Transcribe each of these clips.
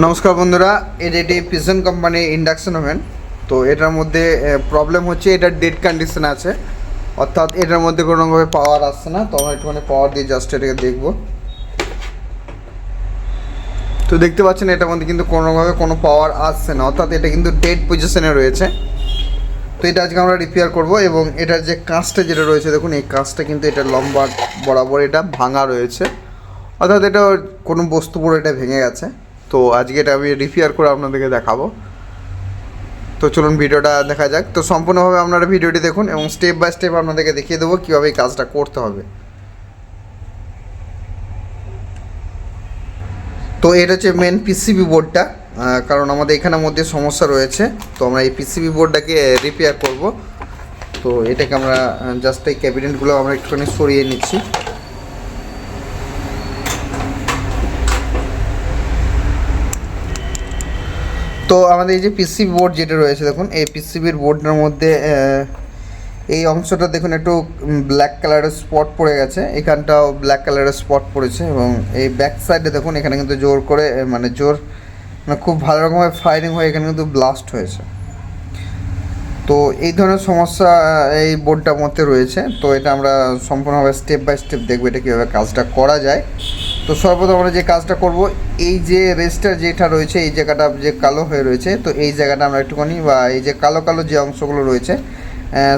নমস্কার বন্ধুরা, এটি পিজন কোম্পানি ইন্ডাকশন ওভেন। তো এটার মধ্যে প্রবলেম হচ্ছে, এটার ডেড কন্ডিশন আছে, অর্থাৎ এটার মধ্যে কোনোভাবে পাওয়ার আসছে না। তো আমরা একটুখানি পাওয়ার দিয়ে জাস্ট এটাকে দেখবো। তো দেখতে পাচ্ছেন এটার মধ্যে কিন্তু কোনোভাবে কোনো পাওয়ার আসছে না, অর্থাৎ এটা কিন্তু ডেড পজিশনে রয়েছে। তো এটা আজকে আমরা রিপেয়ার করব এবং এটার যে কাঁচটা যেটা রয়েছে, দেখুন এই কাঁচটা কিন্তু এটা লম্বা বরাবর এটা ভাঙা রয়েছে, অর্থাৎ এটা কোনো বস্তু পুরো এটা ভেঙে গেছে। তো আজকে এটা আমি রিপেয়ার করে আপনাদেরকে দেখাবো। তো চলুন ভিডিওটা দেখা যাক। তো সম্পূর্ণভাবে আপনারা ভিডিওটি দেখুন এবং স্টেপ বাই স্টেপ আপনাদেরকে দেখিয়ে দেবো কীভাবে এই কাজটা করতে হবে। তো এটা হচ্ছে মেন পিসিবি বোর্ডটা, কারণ আমাদের এখানের মধ্যে সমস্যা রয়েছে। তো আমরা এই পিসিবি বোর্ডটাকে রিপেয়ার করব। তো এটাকে আমরা জাস্ট এই ক্যাবিনেটগুলো আমরা একটুখানি সরিয়ে নিচ্ছি। তো আমাদের এই যে পিসিবি বোর্ড যেটা রয়েছে, দেখুন এই পিসিবির বোর্ডের মধ্যে এই অংশটা দেখুন একটু ব্ল্যাক কালারের স্পট পড়ে গেছে, এখানটাও ব্ল্যাক কালারের স্পট পড়েছে এবং এই ব্যাক সাইডে দেখুন এখানে কিন্তু জোর করে মানে খুব ভালো রকমের ফায়ারিং হয়ে এখানে কিন্তু ব্লাস্ট হয়েছে। তো এই ধরনের সমস্যা এই বোর্ডটার মধ্যে রয়েছে। তো এটা আমরা সম্পূর্ণভাবে স্টেপ বাই স্টেপ দেখবো এটা কীভাবে কাজটা করা যায়। তো সর্বপ্রথম আমরা যে কাজটা করব, এই যে রেস্টার যেটা রয়েছে, এই জায়গাটা যে কালো হয়ে রয়েছে, তো এই জায়গাটা আমরা একটুখানি বা এই যে কালো কালো যে অংশগুলো রয়েছে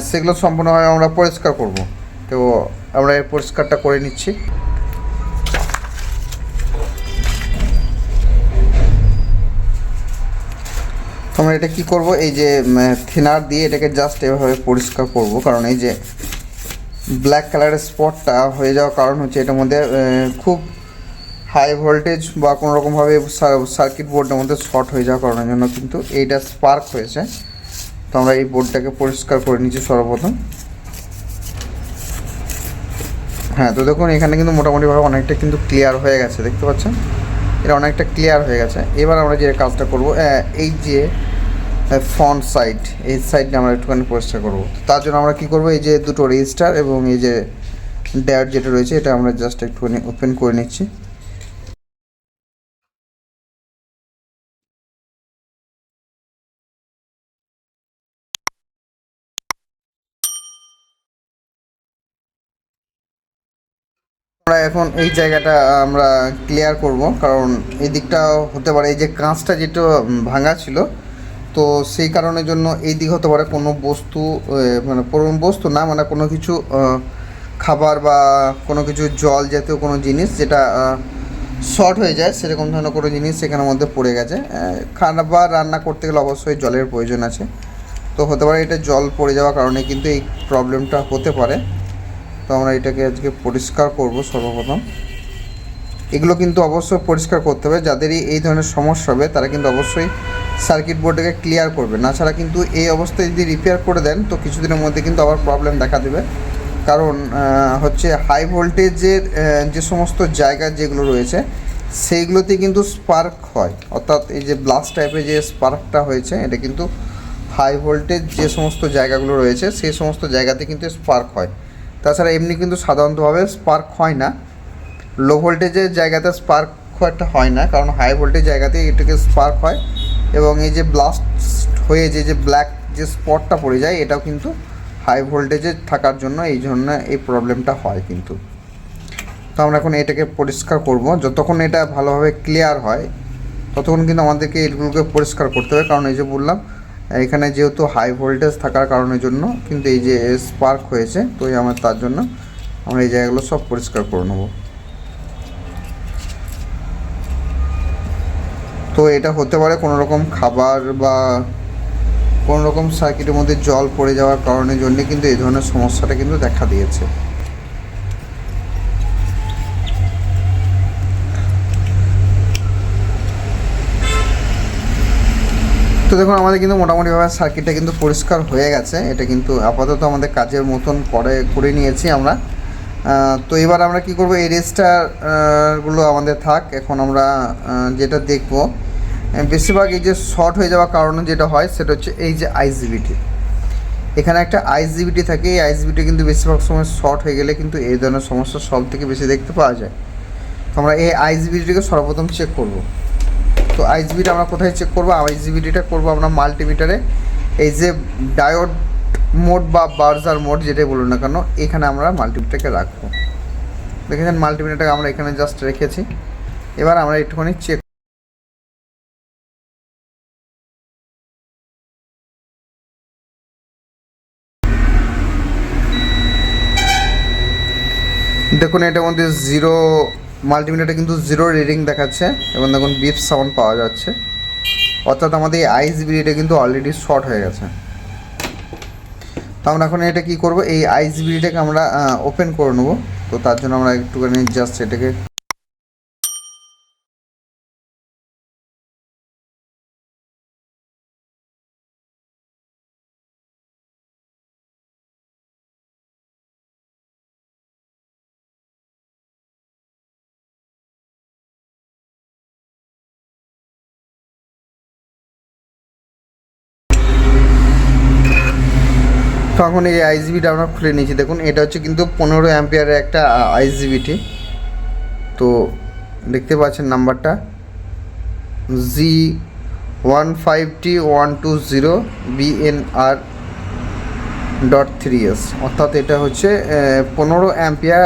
সেগুলো সম্পূর্ণভাবে আমরা পরিষ্কার করব। তো আমরা এই পরিষ্কারটা করে নিচ্ছি। আমরা এটা কি করব, এই যে থিনার দিয়ে এটাকে জাস্ট এভাবে পরিষ্কার করব, কারণ এই যে ব্ল্যাক কালারের স্পটটা হয়ে যাওয়ার কারণ হচ্ছে এটার মধ্যে খুব হাই ভোল্টেজ বা কোনো রকমভাবে সার্কিট বোর্ডের মধ্যে শর্ট হয়ে যাওয়ার কারণের জন্য কিন্তু এইটা স্পার্ক হয়েছে। তো আমরা এই বোর্ডটাকে পরিষ্কার করে নিচ্ছি সর্বপ্রথম। হ্যাঁ, তো দেখুন এখানে কিন্তু মোটামুটিভাবে অনেকটা কিন্তু ক্লিয়ার হয়ে গেছে, দেখতে পাচ্ছেন এটা অনেকটা ক্লিয়ার হয়ে গেছে। এবার আমরা যে কাজটা করব, এই যে ফ্রন্ট সাইড, এই সাইডটা আমরা একটুখানি পরিষ্কার করবো। তার জন্য আমরা কী করবো, এই যে দুটো রেজিস্টার এবং এই যে ডায়োড যেটা রয়েছে এটা আমরা জাস্ট একটুখানি ওপেন করে নিচ্ছি। আমরা এখন এই জায়গাটা আমরা ক্লিয়ার করব, কারণ এই দিকটা হতে পারে এই যে কাঁচটা যেটা ভাঙা ছিল, তো সেই কারণের জন্য এই দিক হতে পারে কোনো বস্তু মানে বস্তু না, মানে কোনো কিছু খাবার বা কোনো কিছু জল জাতীয় কোনো জিনিস যেটা শর্ট হয়ে যায়, সেরকম ধরনের কোনো জিনিস সেখানের মধ্যে পড়ে গেছে। খাবার রান্না করতে গেলে অবশ্যই জলের প্রয়োজন আছে, তো হতে পারে এটা জল পড়ে যাওয়ার কারণে কিন্তু এই প্রবলেমটা হতে পারে। তো আমরা এটাকে আজকে পরিষ্কার করব সর্বপ্রথম। এগুলো কিন্তু অবশ্যই পরিষ্কার করতে হবে, যাদেরই এই ধরনের সমস্যা হবে তারা কিন্তু অবশ্যই সার্কিট বোর্ডটাকে ক্লিয়ার করবে, না ছাড়া কিন্তু এই অবস্থায় যদি রিপেয়ার করে দেন তো কিছুদিনের মধ্যে কিন্তু আবার প্রবলেম দেখা দেবে। কারণ হচ্ছে হাই ভোল্টেজের যে সমস্ত জায়গা যেগুলো রয়েছে সেইগুলোতে কিন্তু স্পার্ক হয়, অর্থাৎ এই যে ব্লাস্ট টাইপের যে স্পার্কটা হয়েছে এটা কিন্তু হাই ভোল্টেজ যে সমস্ত জায়গাগুলো রয়েছে সেই সমস্ত জায়গাতে কিন্তু স্পার্ক হয়। তাছাড়া এমনি কিন্তু সাধারণতভাবে স্পার্ক হয় না, লো ভোল্টেজের জায়গাতে স্পার্ক একটা হয় না, কারণ হাই ভোল্টেজ জায়গাতে এটাকে স্পার্ক হয়। এবং এই যে ব্লাস্ট হয়ে যে ব্ল্যাক যে স্পটটা পড়ে যায় এটাও কিন্তু হাই ভোল্টেজে থাকার জন্য এই জন্য এই প্রবলেমটা হয় কিন্তু। তো আমরা এখন এটাকে পরিষ্কার করব, যতক্ষণ এটা ভালোভাবে ক্লিয়ার হয় ততক্ষণ কিন্তু আমাদেরকে এগুলোকে পরিষ্কার করতে হবে। কারণ এই যে বললাম এখানে যেহেতু হাই ভোল্টেজ থাকার কারণের জন্য কিন্তু এই যে স্পার্ক হয়েছে, তো আমার তার জন্য আমরা এই জায়গাগুলো সব পরিষ্কার করে নেব। তো এটা হতে পারে কোনো রকম খাবার বা কোনো রকম সার্কিটের মধ্যে জল পড়ে যাওয়ার কারণের জন্য কিন্তু এই ধরনের সমস্যাটা কিন্তু দেখা দিয়েছে। তো দেখুন আমাদের কিন্তু মোটামুটিভাবে সার্কিটটা কিন্তু পরিষ্কার হয়ে গেছে, এটা কিন্তু আপাতত আমাদের কাজের মতন করে নিয়েছি আমরা। তো এবার আমরা কি করব, এই রেজিস্টারগুলো আমাদের থাক। এখন আমরা যেটা দেখব, বেশিরভাগ এই যে শর্ট হয়ে যাওয়ার কারণে যেটা হয় সেটা হচ্ছে এই যে আইজিবিটি, এখানে একটা আইজিবিটি থাকে। এই আইজিবিটি কিন্তু বেশিরভাগ সময় শর্ট হয়ে গেলে কিন্তু এই ধরনের সমস্যা সব থেকে বেশি দেখতে পাওয়া যায়। তো আমরা এই আইজিবিটিকে সর্বপ্রথম চেক করব। তো আইজিবিটা আমরা কোথায় চেক করবো? আইজিবিটা করবো আমরা মাল্টিমিটারে, এই যে ডায়োড মোড বা বার্জার মোড যেটাই বলুন না কেন, এখানে আমরা মাল্টিমিটারকে রাখবো। দেখেছেন মাল্টিমিটারটাকে আমরা এখানে জাস্ট রেখেছি। এবার আমরা একটুখানি চেক, দেখুন এটার মধ্যে জিরো, মাল্টিমিটারটা কিন্তু জিরো রিডিং দেখাচ্ছে এবং দেখুন বিপ সাউন্ড পাওয়া যাচ্ছে, অর্থাৎ আমাদের এই আইজিবিটা কিন্তু অলরেডি শর্ট হয়ে গেছে। তো আমরা এখন এটা কী করবো, এই আইজিবিটাকে আমরা ওপেন করে নেবো। তো তার জন্য আমরা একটুখানি জাস্ট এটাকে তখন এই আইজিবিটা আমরা খুলে নিয়েছি। দেখুন এটা হচ্ছে কিন্তু 15 অ্যাম্পিয়ারের একটা আইজিবিটি। তো দেখতে পাচ্ছেন নাম্বারটা G152.120BNR.3S, অর্থাৎ এটা হচ্ছে 15 অ্যাম্পিয়ার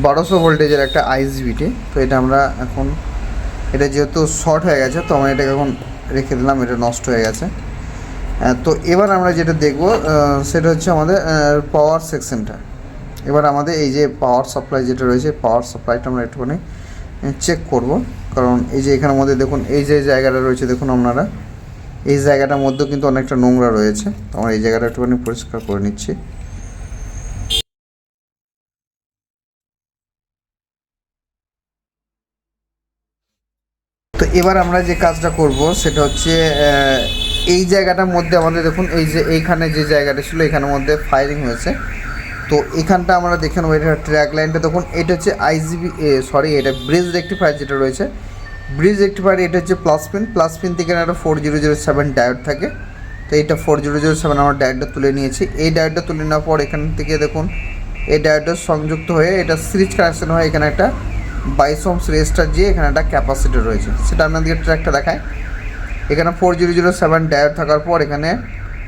1200 ভোল্টেজের একটা আইজিবিটি। তো এটা আমরা এখন, এটা যেহেতু শর্ট হয়ে গেছে তো আমরা এটাকে এখন রেখে দিলাম, এটা নষ্ট হয়ে গেছে। তো এবার আমরা যেটা দেখব সেটা হচ্ছে আমাদের পাওয়ার সেকশনটা। এবার আমাদের এই যে পাওয়ার সাপ্লাই যেটা রয়েছে, পাওয়ার সাপ্লাইটা আমরা একটুখানি চেক করব, কারণ এই যে এখানের মধ্যে দেখুন এই যে জায়গাটা রয়েছে, দেখুন আপনারা এই জায়গাটার মধ্যেও কিন্তু অনেকটা নোংরা রয়েছে। তো আমরা এই জায়গাটা একটুখানি পরিষ্কার করে নিচ্ছি। তো এবার আমরা যে কাজটা করব সেটা হচ্ছে এই জায়গাটার মধ্যে আমাদের দেখুন এই যে এইখানে যে জায়গাটা ছিল এখানের মধ্যে ফায়ারিং হয়েছে। তো এখানটা আমরা দেখে নেবো, এটা ট্র্যাক লাইনটা দেখুন, এটা হচ্ছে আইজিবি সরি এটা ব্রিজ রেক্টিফায়ার যেটা রয়েছে, ব্রিজ রেক্টিফায়ার এটা হচ্ছে প্লাস পিন থেকে একটা 4007 ডায়োড থাকে। তো এইটা 4007 আমরা ডায়োডটা তুলে নিয়েছি। এই ডায়োডটা তুলে নেওয়ার পর এখান থেকে দেখুন এই ডায়োডটা সংযুক্ত হয়ে এটা সিরিজ কানেকশন হয়ে এখানে একটা 22 ohms রেজিস্টার দিয়ে এখানে একটা ক্যাপাসিটর রয়েছে, সেটা আপনাদেরকে ট্র্যাকটা দেখায়। এখানে 4007 ডায়োড থাকার পর এখানে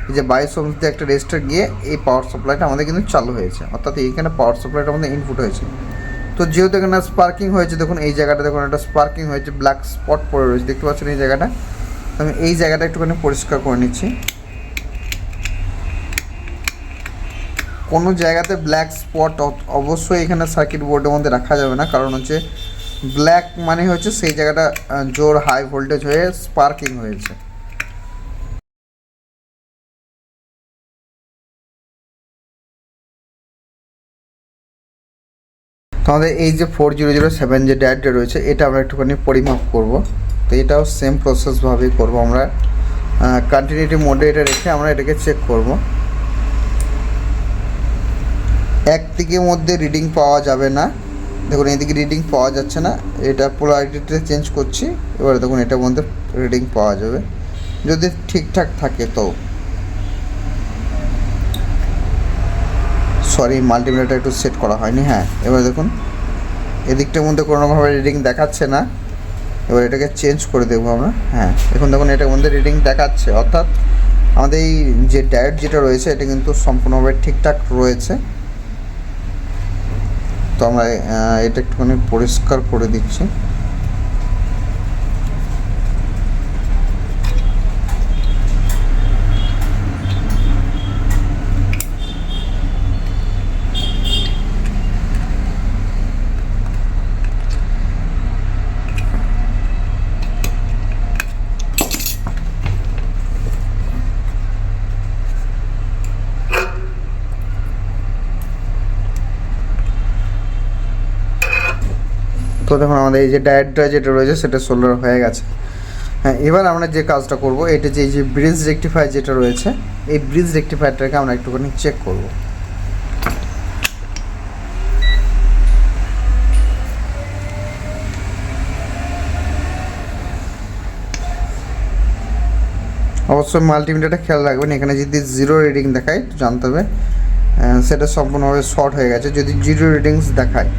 এই যে 22 ohms দিয়ে একটা রেজিস্টার গিয়ে এই পাওয়ার সাপ্লাইটা আমাদের কিন্তু চালু হয়েছে, অর্থাৎ এইখানে পাওয়ার সাপ্লাইটা আমাদের ইনপুট হয়েছে। তো যেহেতু এখানে স্পার্কিং হয়েছে, দেখুন এই জায়গাটা দেখুন একটা স্পার্কিং হয়েছে, ব্ল্যাক স্পট পড়ে রয়েছে, দেখতে পাচ্ছেন এই জায়গাটা। আমি এই জায়গাটা একটুখানি পরিষ্কার করে নিচ্ছি। কোনো জায়গাতে ব্ল্যাক স্পট অবশ্যই এখানে সার্কিট বোর্ডের মধ্যে রাখা যাবে না, কারণ হচ্ছে ব্ল্যাক মানে হচ্ছে সেই জায়গাটা জোর হাই ভোল্টেজ হয়ে স্পার্কিং হয়েছে। তো আমাদের এই যে 4007 যে ডায়োডটা রয়েছে এটা আমরা একটুখানি পরিমাপ করব। তো এটাও সেম প্রসেসভাবেই করব আমরা, কন্টিনিউটি মোডে এটা রেখে আমরা এটাকে চেক করব। একদিকের মধ্যে রিডিং পাওয়া যাবে না, দেখুন এইদিকে রিডিং পাওয়া যাচ্ছে না, এটা পোলারিটিতে চেঞ্জ করছি। এবারে দেখুন এটার মধ্যে রিডিং পাওয়া যাবে যদি ঠিকঠাক থাকে। তো সরি মাল্টিমিটারটা একটু সেট করা হয়নি। হ্যাঁ এবার দেখুন এদিকটার মধ্যে কোনোভাবে রিডিং দেখাচ্ছে না, এবার এটাকে চেঞ্জ করে দেবো আমরা। হ্যাঁ এখন দেখুন এটার মধ্যে রিডিং দেখাচ্ছে, অর্থাৎ আমাদের এই যে ডায়োড যেটা রয়েছে এটা কিন্তু সম্পূর্ণভাবে ঠিকঠাক রয়েছে। তো আমরা এটা একটুখানি পরিষ্কার করে দিচ্ছি। তো দেখুন আমাদের এই যে ডায়োডটা যেটা রয়েছে সেটা সোলার হয়ে গেছে। হ্যাঁ এবার আমরা যে কাজটা করব, এটা যে এই যে ব্রিজ রেক্টিফায়ার যেটা রয়েছে এই ব্রিজ রেক্টিফায়ারটাকে আমরা একটুখানি চেক করব। অবশ্যই মাল্টিমিটারটা খেয়াল রাখবেন, এখানে যদি জিরো রিডিং দেখায় জানতে হবে সেটা সম্পূর্ণভাবে শর্ট হয়ে গেছে। যদি জিরো রিডিংস দেখায়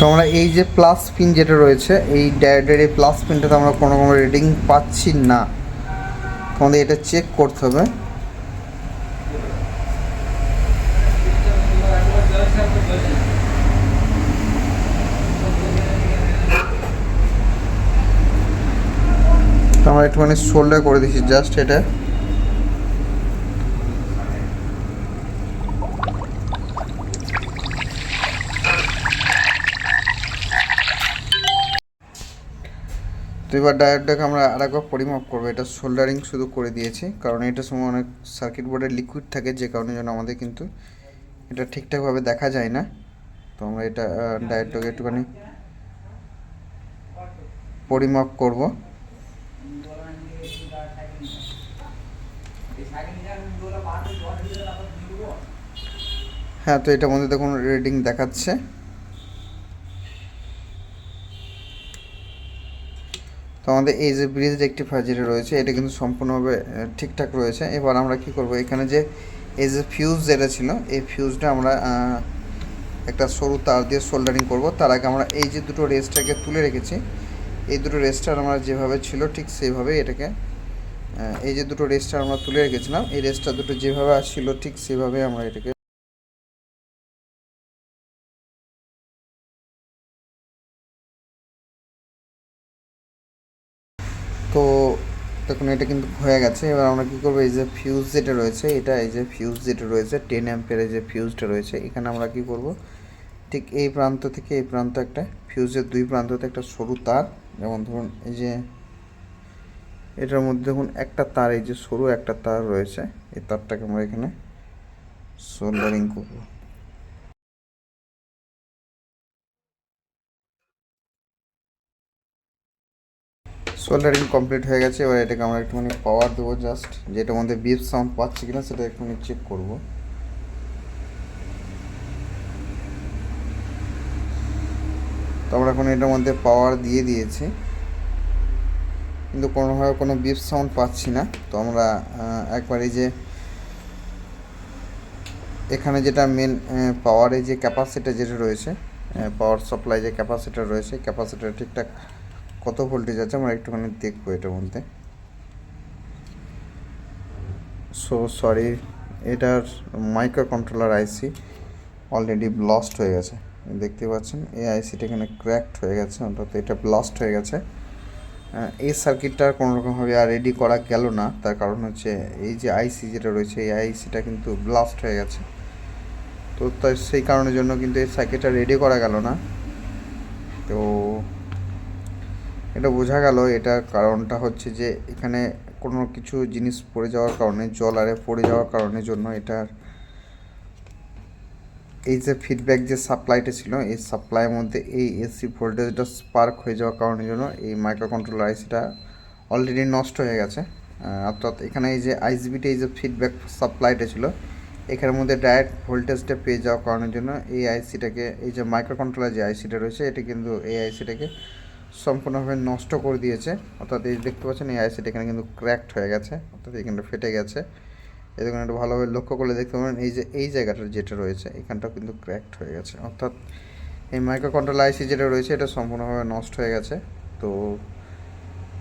তো আমরা এই যে প্লাস পিন যেটা রয়েছে, এই ডায়োডের এই প্লাস পিনটাতে আমরা কোনো রকম রিডিং পাচ্ছি না। আমাদের এটা চেক করতে হবে। তো আমরা একটুখানি সোল্ডার করে দিচ্ছি জাস্ট এটা। তো এবার ডায়োডটাকে আমরা আরেকবার পরিমাপ করবো। এটা সোল্ডারিং শুধু করে দিয়েছি, কারণ এটার সময় অনেক সার্কিট বোর্ডের লিকুইড থাকে, যে কারণের জন্য আমাদের কিন্তু এটা ঠিকঠাকভাবে দেখা যায় না। তো আমরা এটা ডায়োডটাকে একটুখানি পরিমাপ করব। হ্যাঁ, তো এটার মধ্যে দেখুন রিডিং দেখাচ্ছে। তো আমাদের এই যে ব্রিজ রেকটিফায়ার যেটা রয়েছে, এটা কিন্তু সম্পূর্ণভাবে ঠিকঠাক রয়েছে। এবার আমরা কি করব, এখানে যে এই যে ফিউজ যেটা ছিল, এই ফিউজটা আমরা একটা সরু তার দিয়ে সোল্ডারিং করব। তার আগে আমরা এই যে দুটো রেস্টটাকে তুলে রেখেছি, এই দুটো রেস্টার আমরা যেভাবে ছিল ঠিক সেইভাবেই এটাকে, এই যে দুটো রেস্টার আমরা তুলে রেখেছিলাম, এই রেস্টার দুটো যেভাবে আসছিল ঠিক সেভাবে আমরা এটাকে। তো দেখুন এটা কিন্তু হয়ে গেছে। এবার আমরা কী করবো, এই যে ফিউজ যেটা রয়েছে, এটা এই যে ফিউজ যেটা রয়েছে 10 অ্যাম্পিয়ারের যে ফিউজটা রয়েছে, এখানে আমরা কি করব, ঠিক এই প্রান্ত থেকে এই প্রান্ত একটা ফিউজের দুই প্রান্ততে একটা সরু তার, যেমন ধরুন এই যে এটার মধ্যে দেখুন একটা তার, এই যে সরু একটা তার রয়েছে, এই তারটাকে আমরা এখানে সোল্ডারিং করব। সোল্ডারিং কমপ্লিট হয়ে গেছে। এবার এটাকে আমরা একটুখানি পাওয়ার দেবো জাস্ট, যেটার মধ্যে বিপ সাউন্ড পাচ্ছি কিনা সেটা একটুখানি চেক করব। তো আমরা এখন এটার মধ্যে পাওয়ার দিয়ে দিয়েছি, কিন্তু কোনোভাবে কোনো বিপ সাউন্ড পাচ্ছি না। তো আমরা একবার এই যে এখানে যেটা মেন পাওয়ারের যে ক্যাপাসিটার যেটা রয়েছে, পাওয়ার সাপ্লাই যে ক্যাপাসিটার রয়েছে, ক্যাপাসিটার ঠিকঠাক কত ভোল্টেজ আছে আমরা একটুখানি দেখবো এটার মধ্যে। সো সরি, এটার মাইক্রো কন্ট্রোলার আইসি অলরেডি ব্লাস্ট হয়ে গেছে। দেখতে পাচ্ছেন এই আইসিটা এখানে ক্র্যাকড হয়ে গেছে, অন্তত এটা ব্লাস্ট হয়ে গেছে। এই সার্কিটটা কোনো রকমভাবে আর রেডি করা গেল না, তার কারণ হচ্ছে এই যে আইসি যেটা রয়েছে, এই আইসিটা কিন্তু ব্লাস্ট হয়ে গেছে। তো তাই সেই কারণের জন্য কিন্তু এই সার্কিটটা রেডি করা গেল না। তো এটা বোঝা গেল, এটার কারণটা হচ্ছে যে এখানে কোনো কিছু জিনিস পড়ে যাওয়ার কারণে, জল আরে পড়ে যাওয়ার কারণের জন্য এটার এই যে ফিডব্যাক যে সাপ্লাইটা ছিল, এই সাপ্লাইয়ের মধ্যে এই এসি ভোল্টেজটা স্পার্ক হয়ে যাওয়ার কারণের জন্য এই মাইক্রো কন্ট্রোলার আইসিটা অলরেডি নষ্ট হয়ে গেছে। অর্থাৎ এখানে এই যে আইসিবিটা এই যে ফিডব্যাক সাপ্লাইটা ছিল, এখানের মধ্যে ডাইরেক্ট ভোল্টেজটা পেয়ে যাওয়ার কারণের জন্য এই আইসিটাকে, এই যে মাইক্রো কন্ট্রোলার যে আইসিটা রয়েছে, এটা কিন্তু এই আইসিটাকে সম্পূর্ণভাবে নষ্ট করে দিয়েছে। অর্থাৎ এই দেখতে পাচ্ছেন এই আইসিটা এখানে কিন্তু ক্র্যাকড হয়ে গেছে, অর্থাৎ এখানটা ফেটে গেছে। এই দেখুন একটু ভালোভাবে লক্ষ্য করলে দেখতে পাবেন এই যে এই জায়গাটা যেটা রয়েছে এখানটাও কিন্তু ক্র্যাকড হয়ে গেছে। অর্থাৎ এই মাইক্রো কন্ট্রোলার আইসি যেটা রয়েছে এটা সম্পূর্ণভাবে নষ্ট হয়ে গেছে। তো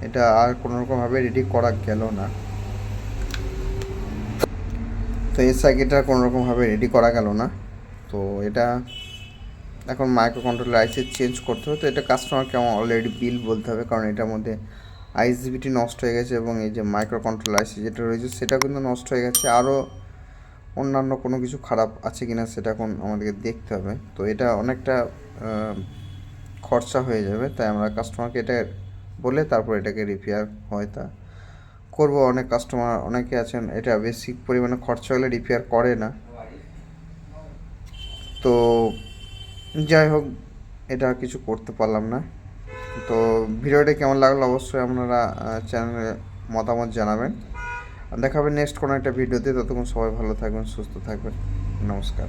এটা আর কোনোরকমভাবে রেডি করা গেল না। তো এই সার্কিটটা কোনোরকমভাবে রেডি করা গেল না। তো এটা এখন মাইক্রো কন্ট্রোলার আইসি চেঞ্জ করতে হবে। তো এটা কাস্টমারকে আমার অলরেডি বিল বলতে হবে, কারণ এটার মধ্যে আইসিবিটি নষ্ট হয়ে গেছে এবং এই যে মাইক্রো কন্ট্রোলার আইসি যেটা রয়েছে সেটা কিন্তু নষ্ট হয়ে গেছে। আরও অন্যান্য কোনো কিছু খারাপ আছে কি না সেটা এখন আমাদেরকে দেখতে হবে। তো এটা অনেকটা খরচা হয়ে যাবে, তাই আমরা কাস্টমারকে এটা বলে তারপর এটাকে রিপেয়ার হয় তা করব। অনেক কাস্টমার অনেকে আছেন এটা বেশি পরিমাণে খরচা হলে রিপেয়ার করে না। তো যাই হোক, এটা কিছু করতে পারলাম না। তো ভিডিওটা কেমন লাগলো অবশ্যই আপনারা চ্যানেলে মতামত জানাবেন। দেখাবেন নেক্সট কোনো একটা ভিডিওতে। ততক্ষণ সবাই ভালো থাকবেন, সুস্থ থাকবেন। নমস্কার।